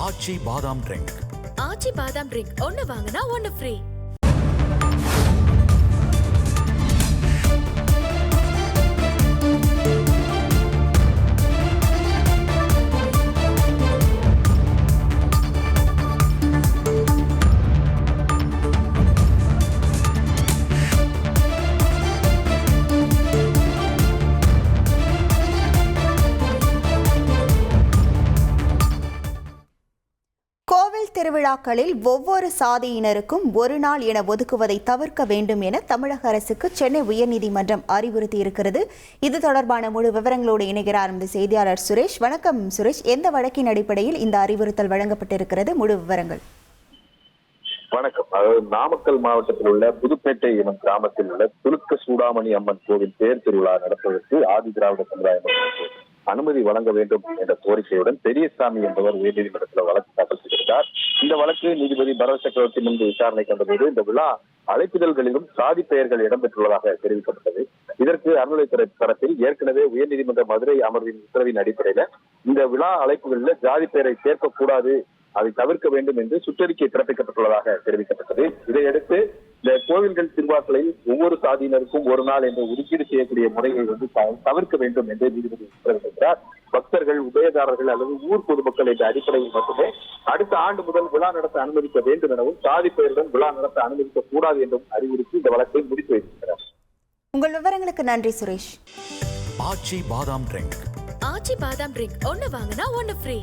ஆச்சி பாதாம் ட்ரிங்க். ஆச்சி பாதாம் ட்ரிங்க் ஒன்னு வாங்கினா ஒன்னு ஃப்ரீ. திருவிழாக்களில் ஒவ்வொரு சாதியினருக்கும் ஒரு நாள் என ஒதுக்குவதை தவிர்க்க வேண்டும் என தமிழக அரசுக்கு சென்னை உயர்நீதிமன்றம் அறிவுறுத்தியிருக்கிறது. இது தொடர்பான முழு விவரங்களோடு இணைகிறார் நமது செய்தியாளர் சுரேஷ். வணக்கம் சுரேஷ், எந்த வழக்கின் அடிப்படையில் இந்த அறிவுறுத்தல் வழங்கப்பட்டிருக்கிறது? முழு விவரங்கள். வணக்கம். அதாவது நாமக்கல் மாவட்டத்தில் உள்ள புதுப்பேட்டை எனும் கிராமத்தில் உள்ள துலுக்க சூடாமணி அம்மன் கோவில் தேர் திருவிழா நடத்துவதற்கு ஆதி திராவிட சமுதாயம் அனுமதி வழங்க வேண்டும் என்ற கோரிக்கையுடன் பெரியசாமி என்பவர் உயர்நீதிமன்றத்தில் வழக்கு தாக்கல் செய்திருந்தார். இந்த வழக்கு நீதிபதி பரத் சக்கரவர்த்தி முன்பு விசாரணை கண்டபோது இந்த விழா அழைப்புதல்களிலும் சாதி பெயர்கள் இடம்பெற்றுள்ளதாக தெரிவிக்கப்பட்டது. இதற்கு அறநிலையத்துறை தரப்பில் ஏற்கனவே உயர்நீதிமன்ற மதுரை அமர்வின் உத்தரவின் அடிப்படையில இந்த விழா அழைப்புகளில் ஜாதி பெயரை சேர்க்கக்கூடாது, அதை தவிர்க்க வேண்டும் என்று சுற்றறிக்கை பிறப்பிக்கப்பட்டுள்ளதாக தெரிவிக்கப்பட்டது. இதையடுத்து இந்த கோவில்கள் திருவிழாக்களில் ஒவ்வொரு சாதியினருக்கும் ஒரு நாள் என்று ஒதுக்கீடு செய்யக்கூடிய முறையை தவிர்க்க வேண்டும் என்று நீதிபதி உத்தரவிட்டிருக்கிறார். பக்தர்கள், உபயதாரர்கள் அல்லது ஊர் பொதுமக்கள் என்ற அடிப்படையில் மட்டுமே அடுத்த ஆண்டு முதல் விழா நடத்த அனுமதிக்க வேண்டும் எனவும் சாதி பெயருடன் விழா நடத்த அனுமதிக்க கூடாது என்றும் அறிவுறுத்தி இந்த வழக்கை முடித்து வைத்திருக்கிறார். உங்கள் விவரங்களுக்கு நன்றி சுரேஷ். ஆச்சி பாதாம் ட்ரிங்க். ஆச்சி பாதாம் ட்ரிங்க் ஒன்னு வாங்கினா ஒன்னு ஃப்ரீ.